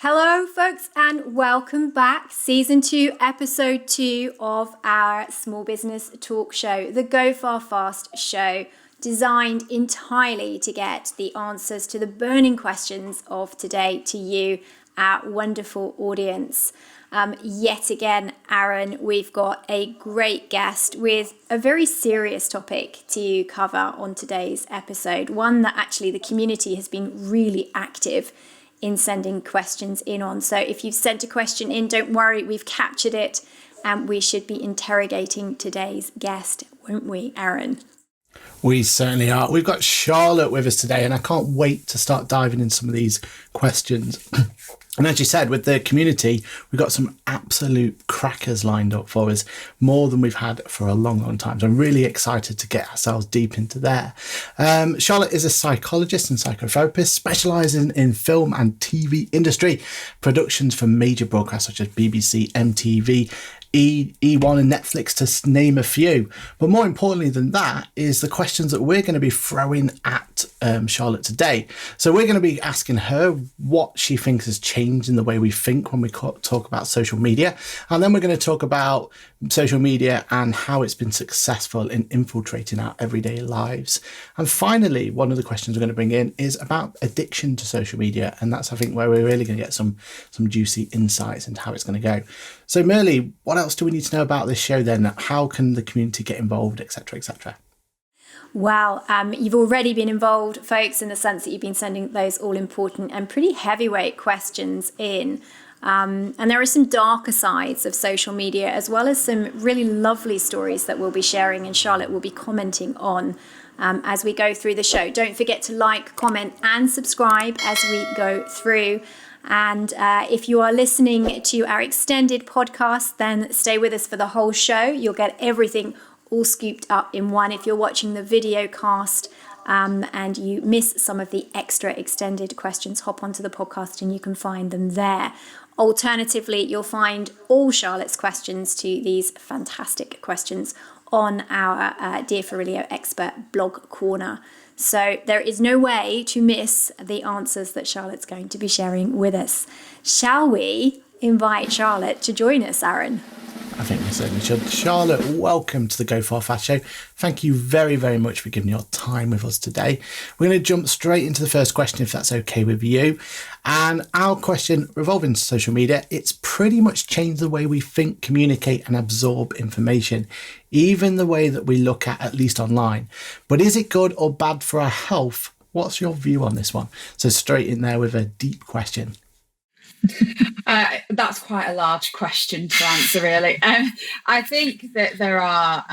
Hello, folks, and welcome back. Season 2, Episode 2 of our small business talk show, the Go Far Fast show, designed entirely to get the answers to the burning questions of today to you, our wonderful audience. Yet again, Aaron, we've got a great guest with a very serious topic to cover on today's episode, one that actually the community has been really active in sending questions in on. So if you've sent a question in, don't worry, we've captured it, and we should be interrogating today's guest, won't we, Aaron? We certainly are. We've got Charlotte with us today, and I can't wait to start diving in some of these questions. And as you said, with the community, we've got some absolute crackers lined up for us, more than we've had for a long, long time. So I'm really excited to get ourselves deep into there. Charlotte is a psychologist and psychotherapist specialising in film and TV industry productions for major broadcasts such as BBC, MTV, E1 and Netflix, to name a few. But more importantly than that is the questions that we're going to be throwing at Charlotte today. So we're going to be asking her what she thinks has changed in the way we think when we talk about social media. And then we're going to talk about social media and how it's been successful in infiltrating our everyday lives. And finally, one of the questions we're going to bring in is about addiction to social media. And that's, I think, where we're really going to get some juicy insights into how it's going to go. So Merle, what else do we need to know about this show then? How can the community get involved, etc., etc.? Wow, you've already been involved, folks, in the sense that you've been sending those all-important and pretty heavyweight questions in. And there are some darker sides of social media, as well as some really lovely stories that we'll be sharing and Charlotte will be commenting on as we go through the show. Don't forget to like, comment and subscribe as we go through. And if you are listening to our extended podcast, then stay with us for the whole show. You'll get everything all scooped up in one. If you're watching the video cast and you miss some of the extra extended questions, hop onto the podcast and you can find them there. Alternatively, you'll find all Charlotte's questions to these fantastic questions on our Dear Ferrilio Expert blog corner. So there is no way to miss the answers that Charlotte's going to be sharing with us. Shall we invite Charlotte to join us, Aaron? I think we certainly should. Charlotte, welcome to the Go Far Fast show. Thank you very, very much for giving your time with us today. We're going to jump straight into the first question, if that's okay with you. And our question revolving social media, it's pretty much changed the way we think, communicate and absorb information, even the way that we look at least online. But is it good or bad for our health? What's your view on this one? So straight in there with a deep question. That's quite a large question to answer, really. I think that there are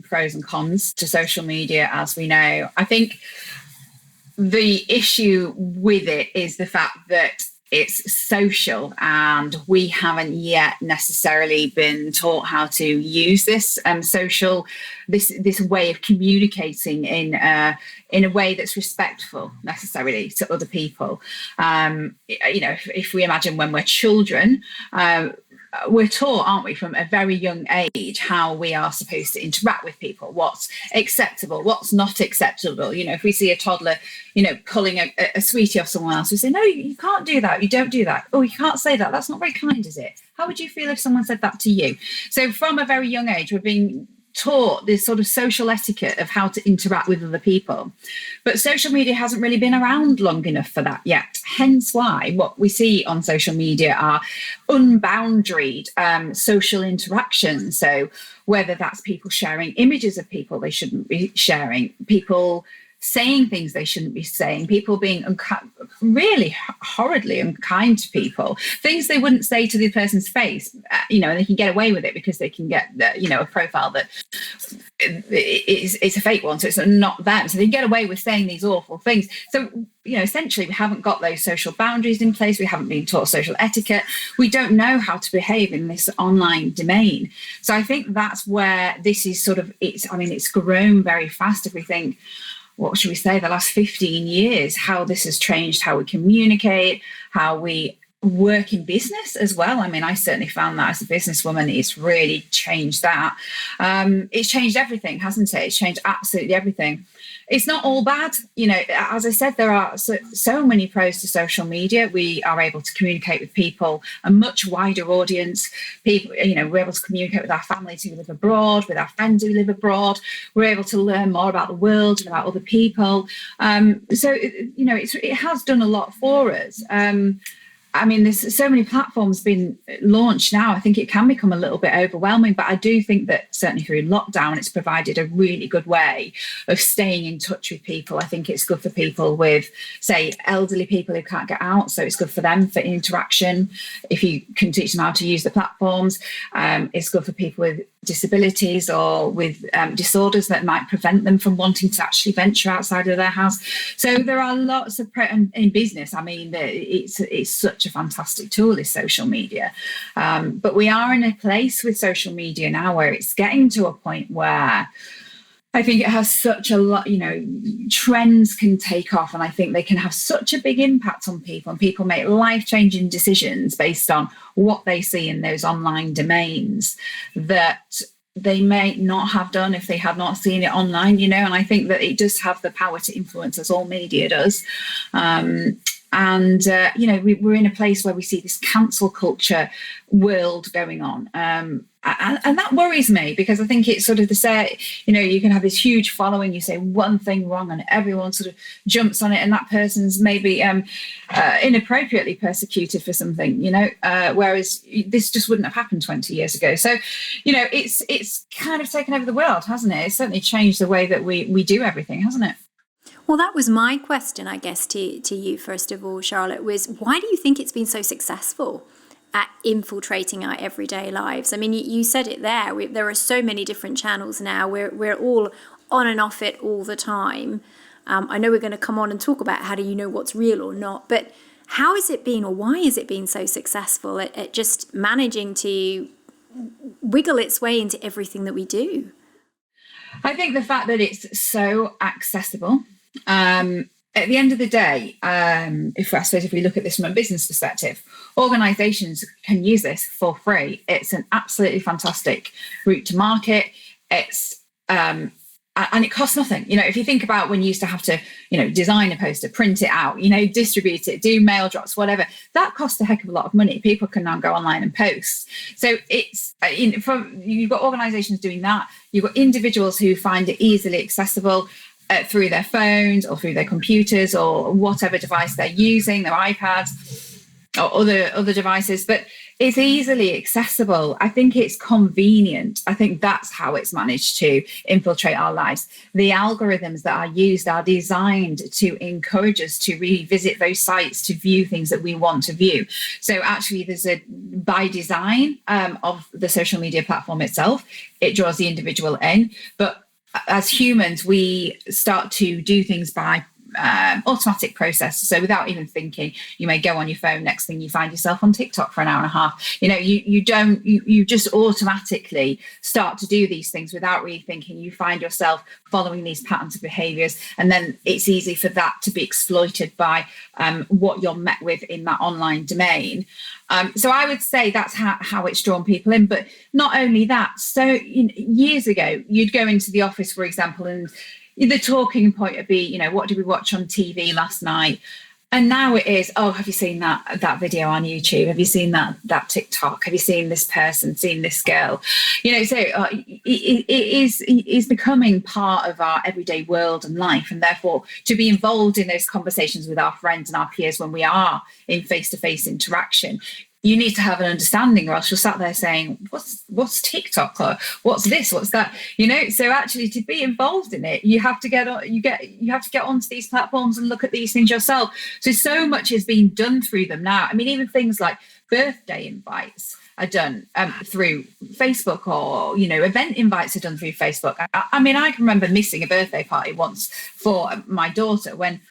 pros and cons to social media, as we know. I think the issue with it is the fact that it's social and we haven't yet necessarily been taught how to use this this way of communicating in a way that's respectful necessarily to other people. If we imagine when we're children, we're taught, aren't we, from a very young age, how we are supposed to interact with people, what's acceptable, what's not acceptable. If we see a toddler, pulling a sweetie off someone else, we say, no, you can't do that. You don't do that. Oh, you can't say that. That's not very kind, is it? How would you feel if someone said that to you? So from a very young age, we're being taught this sort of social etiquette of how to interact with other people. But social media hasn't really been around long enough for that yet. Hence why what we see on social media are unboundaried social interactions. So whether that's people sharing images of people they shouldn't be sharing, people saying things they shouldn't be saying, people being really horridly unkind to people, things they wouldn't say to the person's face, and they can get away with it because they can get, a profile that it's a fake one, so it's not them. So they get away with saying these awful things. So, essentially we haven't got those social boundaries in place. We haven't been taught social etiquette. We don't know how to behave in this online domain. So I think that's where this is it's grown very fast. If we think, what should we say, the last 15 years, how this has changed how we communicate, how we work in business as well. I mean, I certainly found that as a businesswoman, it's really changed that. It's changed everything, hasn't it? It's changed absolutely everything. It's not all bad. You know, as I said, there are so many pros to social media. We are able to communicate with people, a much wider audience. People, you know, we're able to communicate with our families who live abroad, with our friends who live abroad. We're able to learn more about the world and about other people. You know, it has done a lot for us. I mean, there's so many platforms being launched now. I think it can become a little bit overwhelming, but I do think that certainly through lockdown, it's provided a really good way of staying in touch with people. I think it's good for people with, say, elderly people who can't get out. So it's good for them for interaction. If you can teach them how to use the platforms, it's good for people with disabilities or with disorders that might prevent them from wanting to actually venture outside of their house. So there are lots of in business. I mean, it's such a fantastic tool, is social media. But we are in a place with social media now where it's getting to a point where I think it has such a lot, you know, trends can take off, and I think they can have such a big impact on people, and people make life-changing decisions based on what they see in those online domains that they may not have done if they had not seen it online, you know. And I think that it does have the power to influence us, all media does. You know, we're in a place where we see this cancel culture world going on. And that worries me, because I think it's sort of you know, you can have this huge following, you say one thing wrong and everyone sort of jumps on it, and that person's maybe inappropriately persecuted for something, you know, whereas this just wouldn't have happened 20 years ago. So, you know, it's kind of taken over the world, hasn't it? It's certainly changed the way that we do everything, hasn't it? Well, that was my question, I guess, to you, first of all, Charlotte, was why do you think it's been so successful at infiltrating our everyday lives? I mean, you said it there. There are so many different channels now. We're all on and off it all the time. I know we're going to come on and talk about how do you know what's real or not, but how has it been, or why has it been so successful at just managing to wiggle its way into everything that we do? I think the fact that it's so accessible. At the end of the day, if we look at this from a business perspective, organisations can use this for free. It's an absolutely fantastic route to market. It's and it costs nothing. You know, if you think about when you used to have to, you know, design a poster, print it out, you know, distribute it, do mail drops, whatever, that costs a heck of a lot of money. People can now go online and post. So it's you've got organisations doing that. You've got individuals who find it easily accessible. Through their phones or through their computers or whatever device they're using, their iPads or other devices, but it's easily accessible. I think it's convenient. I think that's how it's managed to infiltrate our lives. The algorithms that are used are designed to encourage us to revisit those sites, to view things that we want to view. So actually there's by design of the social media platform itself, it draws the individual in, but as humans, we start to do things by automatic process. So without even thinking, you may go on your phone. Next thing you find yourself on TikTok for an hour and a half. You know, you just automatically start to do these things without really thinking. You find yourself following these patterns of behaviours, and then it's easy for that to be exploited by what you're met with in that online domain. So I would say that's how it's drawn people in. But not only that, so years ago, you'd go into the office, for example, and the talking point would be, you know, what did we watch on TV last night? And now it is, oh, have you seen that video on YouTube? Have you seen that TikTok? Have you seen this person, seen this girl? You know, so it is becoming part of our everyday world and life. And therefore, to be involved in those conversations with our friends and our peers when we are in face-to-face interaction, you need to have an understanding, or else you're sat there saying, what's TikTok, or what's this, what's that, you know? So actually, to be involved in it, you have to get onto these platforms and look at these things yourself. So much is being done through them now. I mean, even things like birthday invites are done through Facebook, or, you know, event invites are done through Facebook. I mean, I can remember missing a birthday party once for my daughter when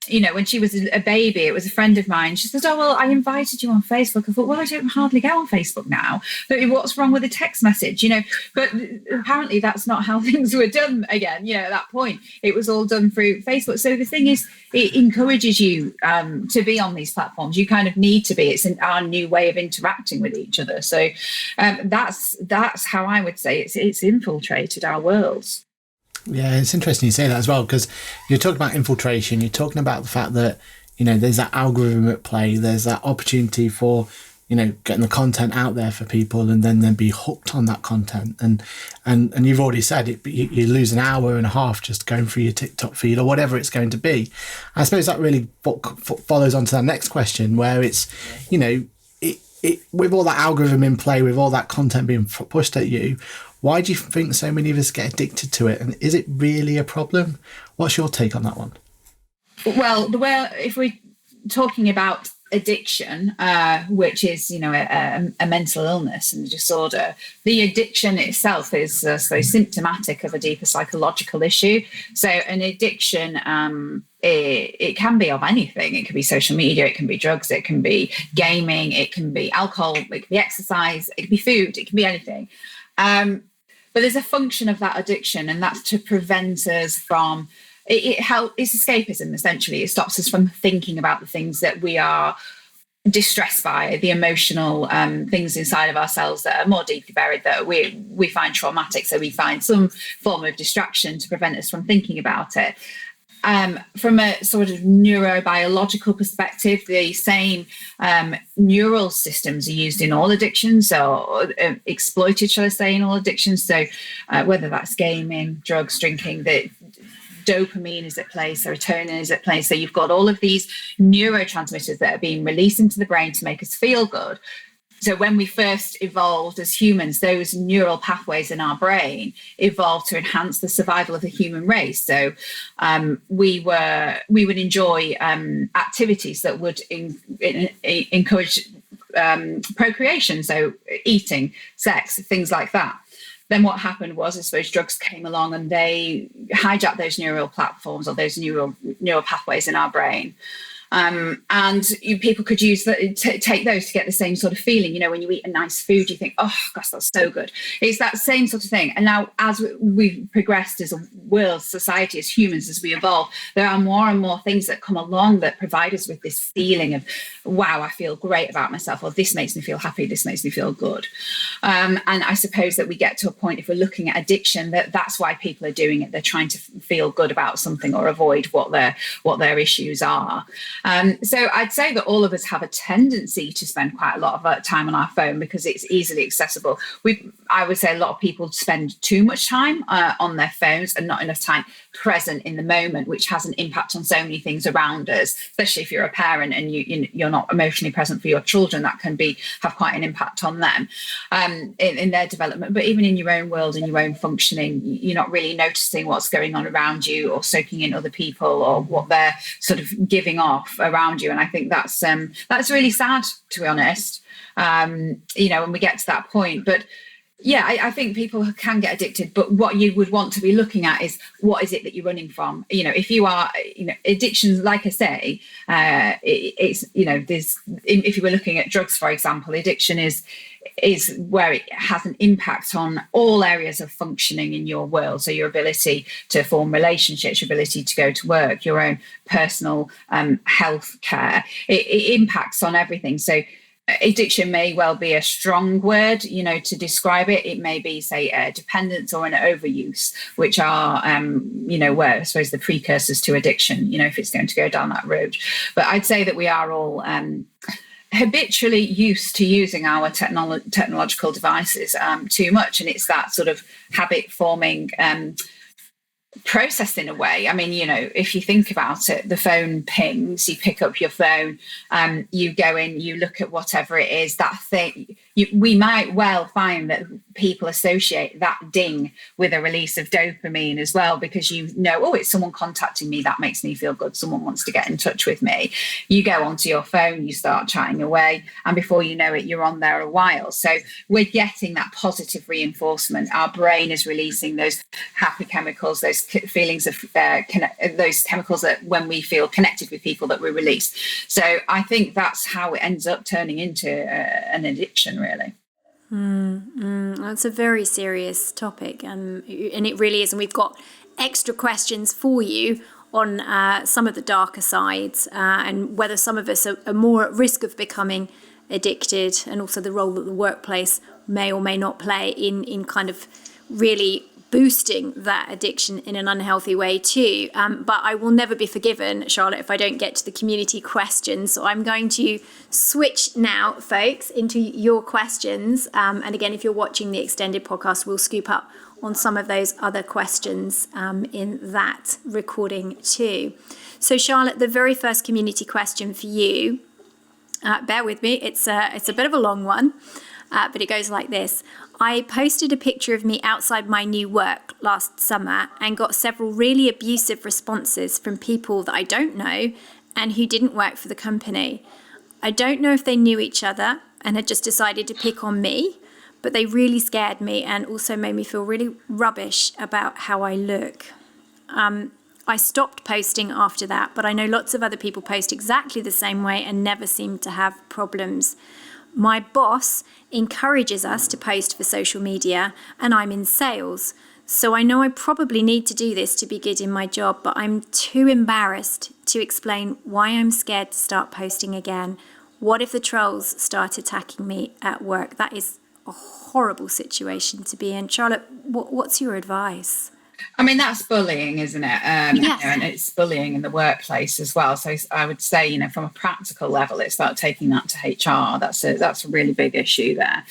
when she was a baby, it was a friend of mine. She said, "Oh, well, I invited you on Facebook." I thought, well, I don't hardly go on Facebook now. But what's wrong with a text message? But apparently that's not how things were done again. At that point, it was all done through Facebook. So the thing is, it encourages you to be on these platforms. You kind of need to be. It's our new way of interacting with each other. So that's how I would say it's infiltrated our worlds. Yeah, it's interesting you say that as well, because you're talking about infiltration. You're talking about the fact that, there's that algorithm at play. There's that opportunity for, getting the content out there for people and then be hooked on that content. And you've already said it, you lose an hour and a half just going through your TikTok feed or whatever it's going to be. I suppose that really follows on to that next question, where it's, with all that algorithm in play, with all that content being pushed at you, why do you think so many of us get addicted to it? And is it really a problem? What's your take on that one? Well, if we're talking about addiction, which is, a mental illness and a disorder, the addiction itself is symptomatic of a deeper psychological issue. So an addiction, it can be of anything. It can be social media, it can be drugs, it can be gaming, it can be alcohol, it can be exercise, it can be food, it can be anything. But there's a function of that addiction, and that's to prevent us from it's escapism, essentially. It stops us from thinking about the things that we are distressed by, the emotional things inside of ourselves that are more deeply buried, that we find traumatic. So we find some form of distraction to prevent us from thinking about it. From a sort of neurobiological perspective, the same neural systems are used in all addictions, or exploited, shall I say, in all addictions. So whether that's gaming, drugs, drinking, the dopamine is at play, serotonin is at play. So you've got all of these neurotransmitters that are being released into the brain to make us feel good. So when we first evolved as humans, those neural pathways in our brain evolved to enhance the survival of the human race. So we would enjoy activities that would encourage procreation, so eating, sex, things like that. Then what happened was, I suppose, drugs came along and they hijacked those neural platforms or those neural pathways in our brain. And people could use that, take those to get the same sort of feeling. When you eat a nice food, you think, oh gosh, that's so good. It's that same sort of thing. And now, as we've progressed as a world, society, as humans, as we evolve, there are more and more things that come along that provide us with this feeling of, wow, I feel great about myself, or this makes me feel happy, this makes me feel good. And I suppose that we get to a point, if we're looking at addiction, that's why people are doing it. They're trying to feel good about something or avoid what their issues are. So I'd say that all of us have a tendency to spend quite a lot of time on our phone because it's easily accessible. I would say a lot of people spend too much time on their phones and not enough time present in the moment, which has an impact on so many things around us, especially if you're a parent and you're not emotionally present for your children. That can have quite an impact on them in their development. But even in your own world and your own functioning, you're not really noticing what's going on around you or soaking in other people or what they're sort of giving off around you. And I think that's really sad, to be honest, when we get to that point. But yeah, I think people can get addicted, but what you would want to be looking at is, what is it that you're running from? If you are, addictions, like I say, it's, if you were looking at drugs, for example, addiction is where it has an impact on all areas of functioning in your world. So your ability to form relationships, your ability to go to work, your own personal health care, it impacts on everything. So addiction may well be a strong word, to describe it. It may be, say, a dependence or an overuse, which are, where I suppose the precursors to addiction, if it's going to go down that road. But I'd say that we are all habitually used to using our technological devices too much. And it's that sort of habit forming process in a way. I mean, if you think about it, the phone pings, you pick up your phone, you go in, you look at whatever it is, that thing, we might well find that people associate that ding with a release of dopamine as well, because oh, it's someone contacting me, that makes me feel good, someone wants to get in touch with me. You go onto your phone, you start chatting away, and before you know it, you're on there a while. So we're getting that positive reinforcement. Our brain is releasing those happy chemicals, those feelings of those chemicals that when we feel connected with people that we release. So I think that's how it ends up turning into an addiction, really. That's a very serious topic, and it really is. And we've got extra questions for you on some of the darker sides, and whether some of us are more at risk of becoming addicted, and also the role that the workplace may or may not play in kind of really boosting that addiction in an unhealthy way too. But I will never be forgiven, Charlotte, if I don't get to the community questions. So I'm going to switch now, folks, into your questions. And again, if you're watching the extended podcast, we'll scoop up on some of those other questions in that recording too. So Charlotte, the very first community question for you, bear with me, it's a bit of a long one, but it goes like this. I posted a picture of me outside my new work last summer and got several really abusive responses from people that I don't know and who didn't work for the company. I don't know if they knew each other and had just decided to pick on me, but they really scared me and also made me feel really rubbish about how I look. I stopped posting after that, but I know lots of other people post exactly the same way and never seem to have problems. My boss encourages us to post for social media, and I'm in sales. So I know I probably need to do this to be good in my job, but I'm too embarrassed to explain why I'm scared to start posting again. What if the trolls start attacking me at work? That is a horrible situation to be in. Charlotte, what's your advice? I mean, that's bullying, isn't it? Yes. And it's bullying in the workplace as well. So I would say, from a practical level, it's about taking that to HR. That's a really big issue there.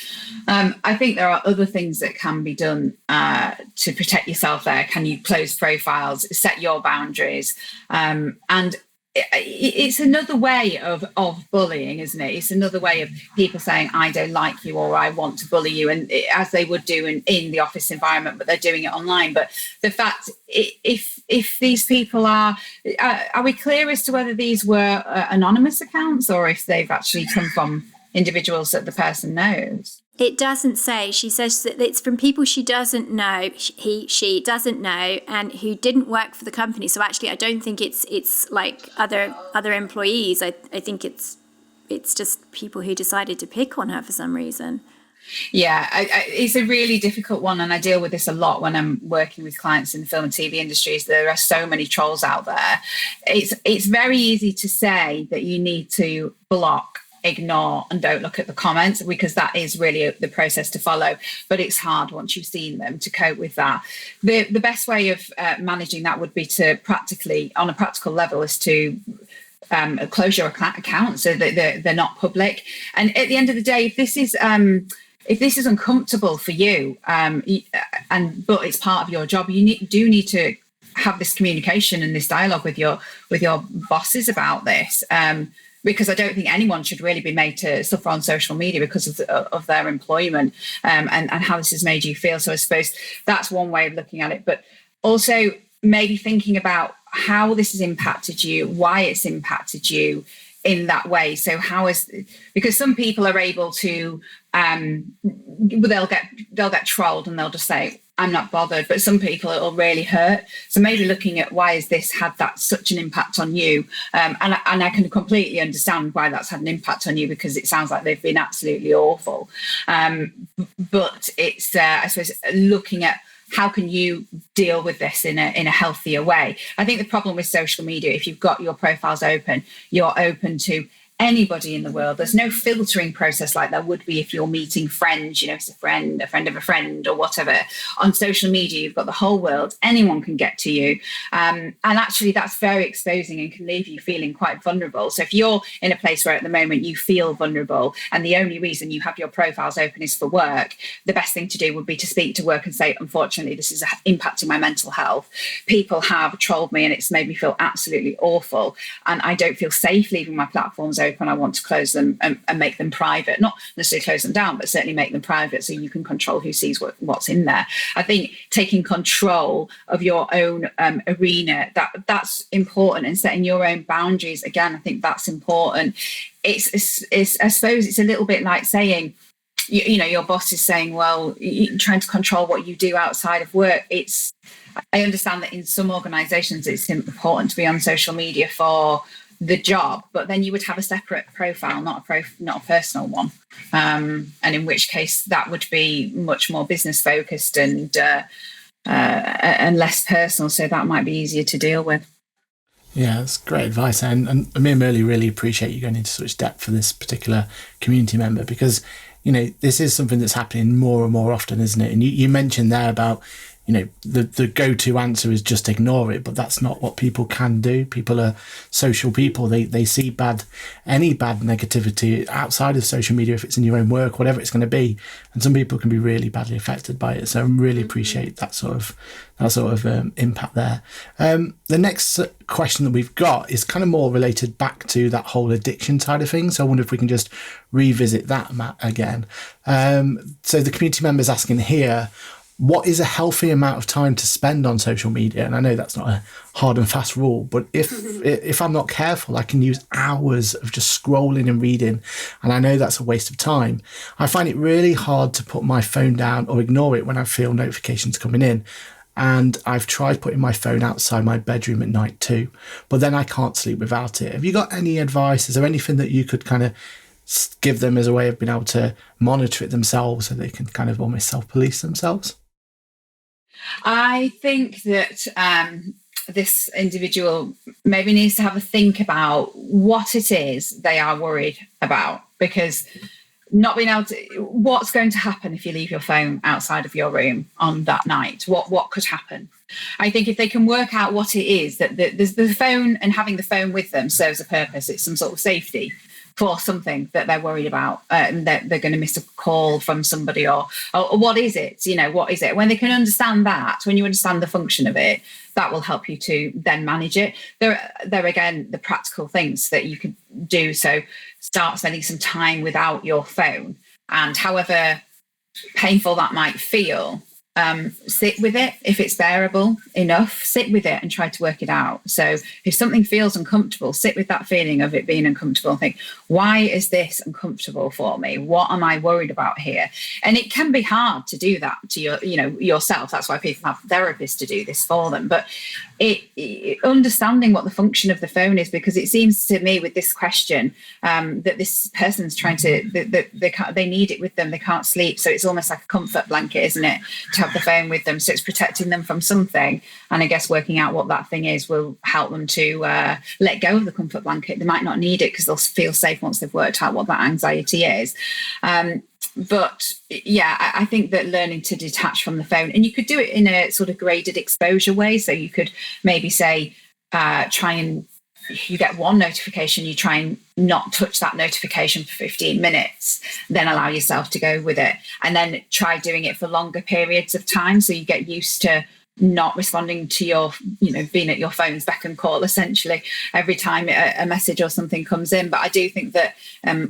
I think there are other things that can be done to protect yourself there. Can you close profiles, set your boundaries? And it's another way of bullying, isn't it? It's another way of people saying, I don't like you, or I want to bully you, and as they would do in the office environment, but they're doing it online. But the fact, if these people are we clear as to whether these were anonymous accounts or if they've actually come from individuals that the person knows? It doesn't say. She says that it's from people she doesn't know, she doesn't know, and who didn't work for the company. So actually, I don't think it's like other employees. I think it's just people who decided to pick on her for some reason. Yeah, it's a really difficult one, and I deal with this a lot when I'm working with clients in the film and TV industries. There are so many trolls out there. It's very easy to say that you need to block, ignore, and don't look at the comments, because that is really the process to follow. But it's hard once you've seen them to cope with that. The best way of managing that would be to on a practical level, is to close your account so that they're not public. And at the end of the day, if this is uncomfortable for you, but it's part of your job, you do need to have this communication and this dialogue with your bosses about this. Because I don't think anyone should really be made to suffer on social media because of their employment and how this has made you feel. So I suppose that's one way of looking at it. But also maybe thinking about how this has impacted you, why it's impacted you in that way. So because some people are able to, they'll get trolled and they'll just say, I'm not bothered, but some people it'll really hurt. So maybe looking at why has this had such an impact on you, and I can completely understand why that's had an impact on you, because it sounds like they've been absolutely awful. But it's I suppose looking at how can you deal with this in a healthier way. I think the problem with social media, if you've got your profiles open, you're open to anybody in the world. There's no filtering process like there would be if you're meeting friends, it's a friend of a friend or whatever. On social media, you've got the whole world. Anyone can get to you. And actually that's very exposing and can leave you feeling quite vulnerable. So if you're in a place where at the moment you feel vulnerable and the only reason you have your profiles open is for work, the best thing to do would be to speak to work and say, unfortunately, this is impacting my mental health. People have trolled me and it's made me feel absolutely awful. And I don't feel safe leaving my platforms open. open, I want to close them and make them private. Not necessarily close them down, but certainly make them private so you can control who sees what's in there. I think taking control of your own arena, that's important, and setting your own boundaries. Again, I think that's important. It's I suppose it's a little bit like saying, you know, your boss is saying, well, you're trying to control what you do outside of work. I understand that in some organizations it's important to be on social media for the job, but then you would have a separate profile, not a personal one, and in which case that would be much more business focused and less personal, so that might be easier to deal with. Yeah, that's great advice, and me and Merle really appreciate you going into such depth for this particular community member, because, you know, this is something that's happening more and more often, isn't it? And you mentioned there about, you know, the go-to answer is just ignore it, but that's not what people can do. People are social people. They see any bad negativity outside of social media, if it's in your own work, whatever it's going to be. And some people can be really badly affected by it. So I really appreciate that sort of impact there. The next question that we've got is kind of more related back to that whole addiction side of things. So I wonder if we can just revisit that, Matt, again. So the community member's asking here, what is a healthy amount of time to spend on social media? And I know that's not a hard and fast rule, but if I'm not careful, I can use hours of just scrolling and reading. And I know that's a waste of time. I find it really hard to put my phone down or ignore it when I feel notifications coming in. And I've tried putting my phone outside my bedroom at night too, but then I can't sleep without it. Have you got any advice? Is there anything that you could kind of give them as a way of being able to monitor it themselves so they can kind of almost self-police themselves? I think that this individual maybe needs to have a think about what it is they are worried about, because not being able to, what's going to happen if you leave your phone outside of your room on that night? What could happen? I think if they can work out what it is, that there's the phone, and having the phone with them serves a purpose. It's some sort of safety for something that they're worried about, and that they're going to miss a call from somebody, or what is it? You know, what is it? When they can understand that, when you understand the function of it, that will help you to then manage it. There again, the practical things that you could do. So start spending some time without your phone, and however painful that might feel, sit with it. If it's bearable enough, sit with it and try to work it out. So if something feels uncomfortable, sit with that feeling of it being uncomfortable and think, why is this uncomfortable for me? What am I worried about here? And it can be hard to do that to yourself. That's why people have therapists to do this for them. But understanding what the function of the phone is, because it seems to me with this question that this person's trying to, they need it with them. They can't sleep. So it's almost like a comfort blanket, isn't it, to have the phone with them? So it's protecting them from something. And I guess working out what that thing is will help them to let go of the comfort blanket. They might not need it because they'll feel safe once they've worked out what that anxiety is. But yeah, I think that learning to detach from the phone, and you could do it in a sort of graded exposure way. So you could maybe say, try and, you get one notification, you try and not touch that notification for 15 minutes, then allow yourself to go with it. And then try doing it for longer periods of time. So you get used to not responding to your, being at your phone's beck and call, essentially, every time a message or something comes in. But I do think that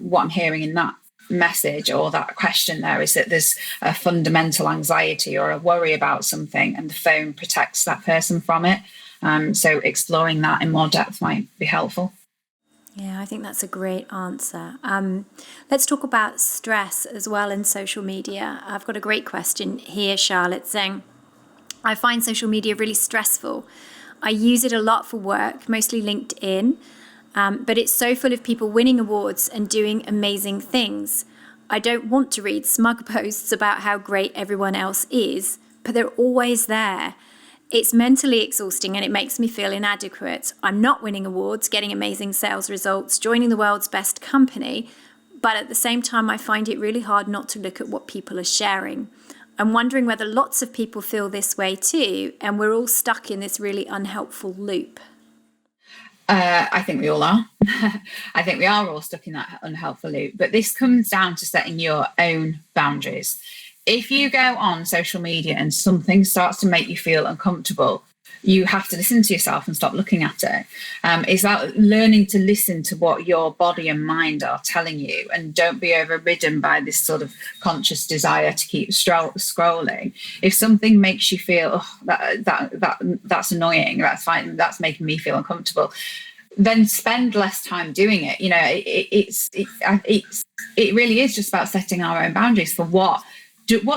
what I'm hearing in that message or that question there is that there's a fundamental anxiety or a worry about something, and the phone protects that person from it. So exploring that in more depth might be helpful. Yeah, I think that's a great answer. Let's talk about stress as well in social media. I've got a great question here, Charlotte, saying, I find social media really stressful. I use it a lot for work, mostly LinkedIn, but it's so full of people winning awards and doing amazing things. I don't want to read smug posts about how great everyone else is, but they're always there. It's mentally exhausting and it makes me feel inadequate. I'm not winning awards, getting amazing sales results, joining the world's best company, but at the same time, I find it really hard not to look at what people are sharing. I'm wondering whether lots of people feel this way too, and we're all stuck in this really unhelpful loop. I think we all are. I think we are all stuck in that unhelpful loop. But this comes down to setting your own boundaries. If you go on social media and something starts to make you feel uncomfortable, you have to listen to yourself and stop looking at it. It's about learning to listen to what your body and mind are telling you, and don't be overridden by this sort of conscious desire to keep scrolling. If something makes you feel, that's annoying, that's fine, that's making me feel uncomfortable, then spend less time doing it. It really is just about setting our own boundaries for what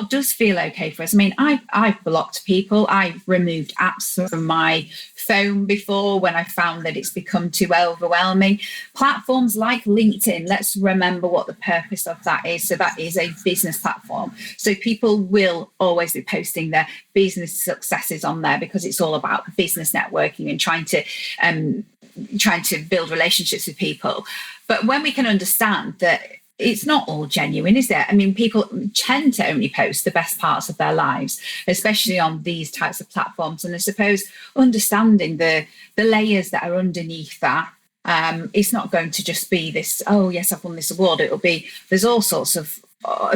does feel okay for us. I mean, I've blocked people. I've removed apps from my phone before when I found that it's become too overwhelming. Platforms like LinkedIn, let's remember what the purpose of that is. So that is a business platform. So people will always be posting their business successes on there because it's all about business networking and trying to build relationships with people. But when we can understand that it's not all genuine, is it? I mean, people tend to only post the best parts of their lives, especially on these types of platforms. And I suppose understanding the layers that are underneath that, it's not going to just be this, oh, yes, I've won this award. It'll be, there's all sorts of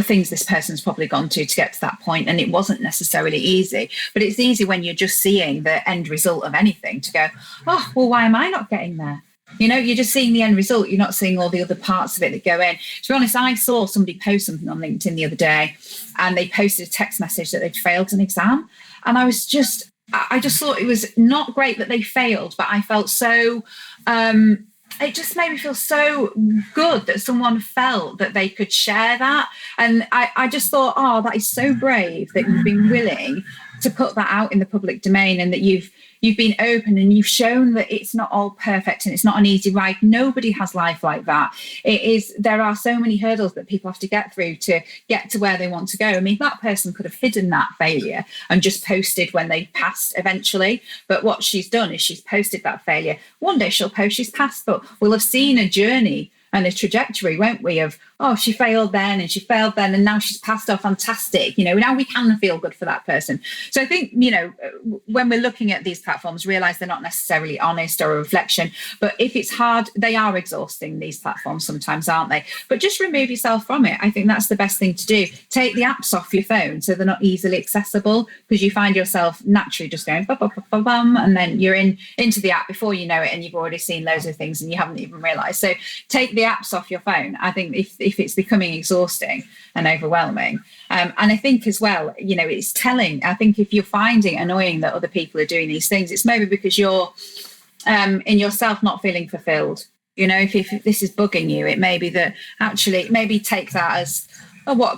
things this person's probably gone to get to that point, and it wasn't necessarily easy. But it's easy when you're just seeing the end result of anything to go, oh, well, why am I not getting there? You're just seeing the end result. You're not seeing all the other parts of it that go in. To be honest, I saw somebody post something on LinkedIn the other day, and they posted a text message that they'd failed an exam. And I just thought it was not great that they failed, but I felt so, it just made me feel so good that someone felt that they could share that. And I just thought, oh, that is so brave that you've been willing to put that out in the public domain, and that you've been open and you've shown that it's not all perfect and it's not an easy ride. Nobody has life like that. There are so many hurdles that people have to get through to get to where they want to go. I mean, that person could have hidden that failure and just posted when they passed eventually. But what she's done is she's posted that failure. One day she'll post she's passed, but we'll have seen a journey and a trajectory, won't we, of, oh, she failed then and she failed then and now she's passed. Oh, fantastic. Now we can feel good for that person. So I think, when we're looking at these platforms, realize they're not necessarily honest or a reflection, but if it's hard, they are exhausting, these platforms sometimes, aren't they? But just remove yourself from it. I think that's the best thing to do. Take the apps off your phone so they're not easily accessible, because you find yourself naturally just going bum, bum, bum, bum, bum, and then you're into the app before you know it, and you've already seen loads of things and you haven't even realized. So take the apps off your phone. I think if it's becoming exhausting and overwhelming, and I think as well, it's telling. I think if you're finding it annoying that other people are doing these things, it's maybe because you're in yourself not feeling fulfilled. If this is bugging you, it may be that actually, maybe take that as, oh,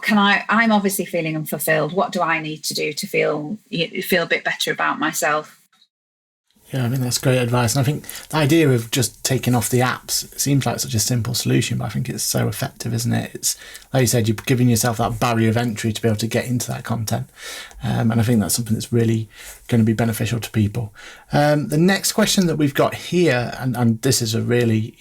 I'm obviously feeling unfulfilled. What do I need to do to feel a bit better about myself? Yeah, I mean, that's great advice. And I think the idea of just taking off the apps, it seems like such a simple solution, but I think it's so effective, isn't it? It's, like you said, you're giving yourself that barrier of entry to be able to get into that content. And I think that's something that's really going to be beneficial to people. The next question that we've got here, and this is a really,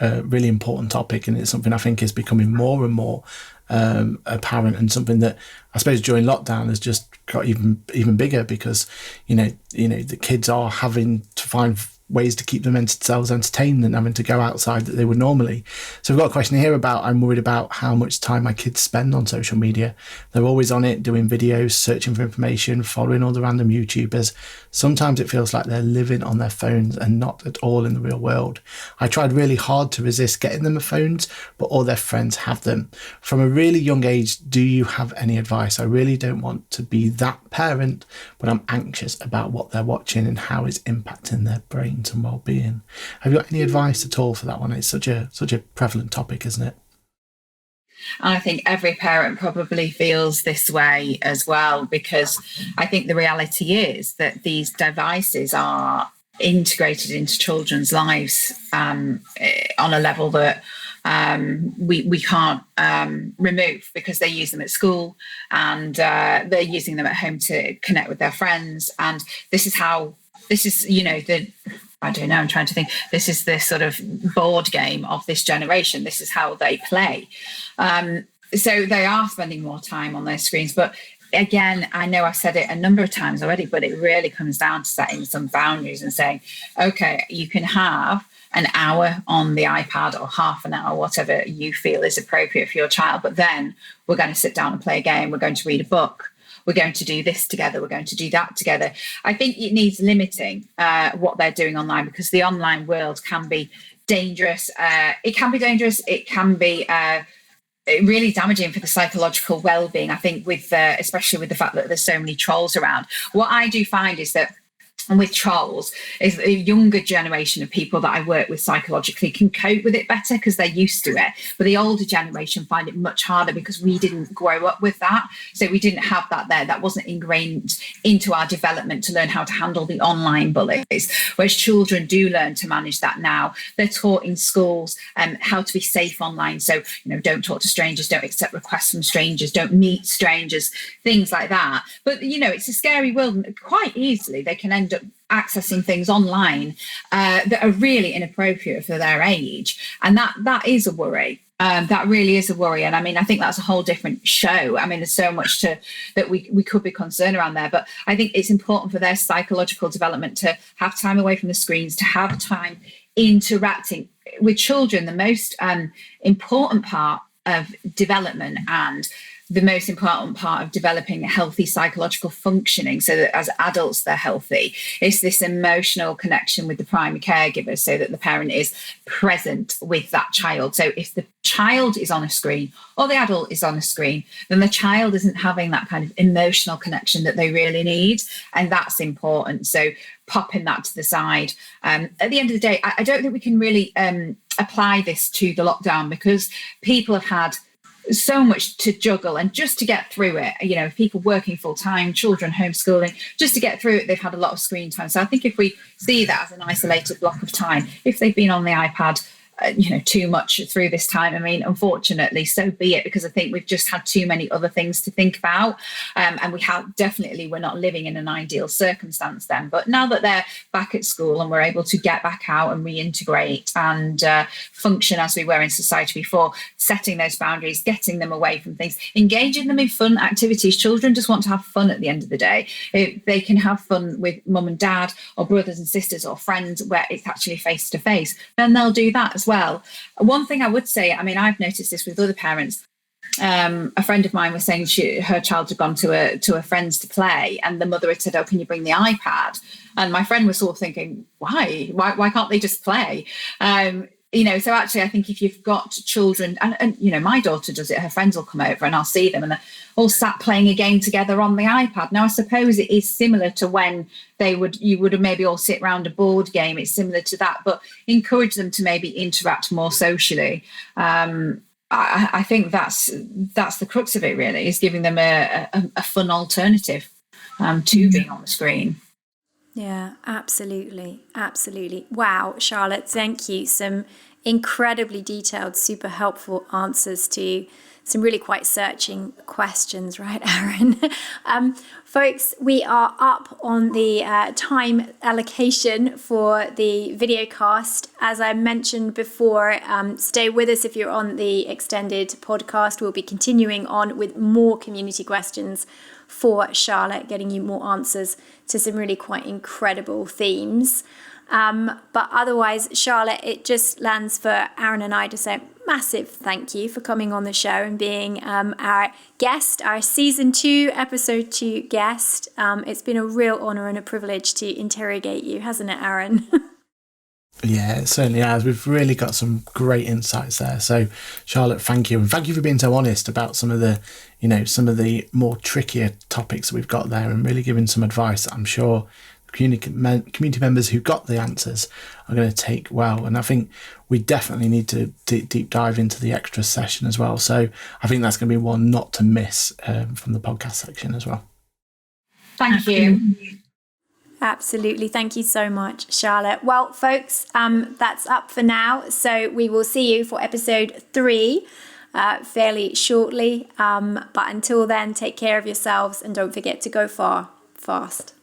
really important topic, and it's something I think is becoming more and more apparent, and something that I suppose during lockdown has just got even bigger, because the kids are having to find ways to keep themselves entertained and having to go outside that they would normally. So we've got a question here about, I'm worried about how much time my kids spend on social media. They're always on it, doing videos, searching for information, following all the random YouTubers. Sometimes it feels like they're living on their phones and not at all in the real world. I tried really hard to resist getting them phones, but all their friends have them. From a really young age, do you have any advice? I really don't want to be that parent, but I'm anxious about what they're watching and how it's impacting their brains and well-being. Have you got any advice at all for that one? It's such a prevalent topic, isn't it? And I think every parent probably feels this way as well, because I think the reality is that these devices are integrated into children's lives on a level that we can't remove, because they use them at school and they're using them at home to connect with their friends. And this is I don't know, I'm trying to think. This is the sort of board game of this generation. This is how they play. So they are spending more time on their screens. But again, I know I've said it a number of times already, but it really comes down to setting some boundaries and saying, okay, you can have an hour on the iPad or half an hour, whatever you feel is appropriate for your child. But then we're going to sit down and play a game. We're going to read a book. we're going to do this together, we're going to do that together. I think it needs limiting what they're doing online, because the online world can be dangerous. It can be really damaging for the psychological well-being. I think with especially with the fact that there's so many trolls around. What I do find is that, and with trolls, is the younger generation of people that I work with psychologically can cope with it better because they're used to it. But the older generation find it much harder because we didn't grow up with that. So we didn't have that there. That wasn't ingrained into our development to learn how to handle the online bullies. Whereas children do learn to manage that now. They're taught in schools how to be safe online. So, don't talk to strangers, don't accept requests from strangers, don't meet strangers, things like that. But, it's a scary world, and quite easily they can end up accessing things online that are really inappropriate for their age, and that is a worry. That really is a worry, and I think that's a whole different show. There's so much that we could be concerned around there, but I think it's important for their psychological development to have time away from the screens, to have time interacting with children. The most important part of development and the most important part of developing healthy psychological functioning, so that as adults they're healthy, is this emotional connection with the primary caregiver, so that the parent is present with that child. So if the child is on a screen or the adult is on a screen, then the child isn't having that kind of emotional connection that they really need, and that's important. So popping that to the side. At the end of the day, I don't think we can really apply this to the lockdown, because people have had so much to juggle, and just to get through it, people working full time, children homeschooling, just to get through it, they've had a lot of screen time. So I think if we see that as an isolated block of time, if they've been on the iPad too much through this time, unfortunately, so be it, because I think we've just had too many other things to think about, and we're not living in an ideal circumstance then. But now that they're back at school and we're able to get back out and reintegrate and function as we were in society before, setting those boundaries, getting them away from things, engaging them in fun activities. Children just want to have fun at the end of the day. If they can have fun with mum and dad or brothers and sisters or friends where it's actually face to face, then they'll do that as well. One thing I would say, I've noticed this with other parents. A friend of mine was saying her child had gone to a friend's to play, and the mother had said, "Oh, can you bring the iPad?" And my friend was sort of thinking, "Why can't they just play?" So actually, I think if you've got children, and my daughter does it, her friends will come over and I'll see them and they're all sat playing a game together on the iPad. Now, I suppose it is similar to when you would have maybe all sit around a board game. It's similar to that, but encourage them to maybe interact more socially. I think that's the crux of it, really, is giving them a fun alternative to being on the screen. Yeah, absolutely. Absolutely. Wow, Charlotte, thank you. Some incredibly detailed, super helpful answers to some really quite searching questions, right, Aaron? Folks, we are up on the time allocation for the video cast. As I mentioned before, stay with us if you're on the extended podcast. We'll be continuing on with more community questions for Charlotte, getting you more answers to some really quite incredible themes. But otherwise, Charlotte, it just lands for Aaron and I to say massive thank you for coming on the show and being our guest, our season 2, episode 2 guest. It's been a real honour and a privilege to interrogate you, hasn't it, Aaron? Yeah, it certainly has. We've really got some great insights there. So, Charlotte, thank you. And thank you for being so honest about some of the more trickier topics that we've got there, and really giving some advice that I'm sure community members who got the answers are going to take well. And I think we definitely need to deep dive into the extra session as well. So I think that's going to be one not to miss from the podcast section as well. Thank you. Absolutely. Thank you so much, Charlotte. Well, folks, that's up for now. So we will see you for episode 3 fairly shortly. But until then, take care of yourselves and don't forget to go fast.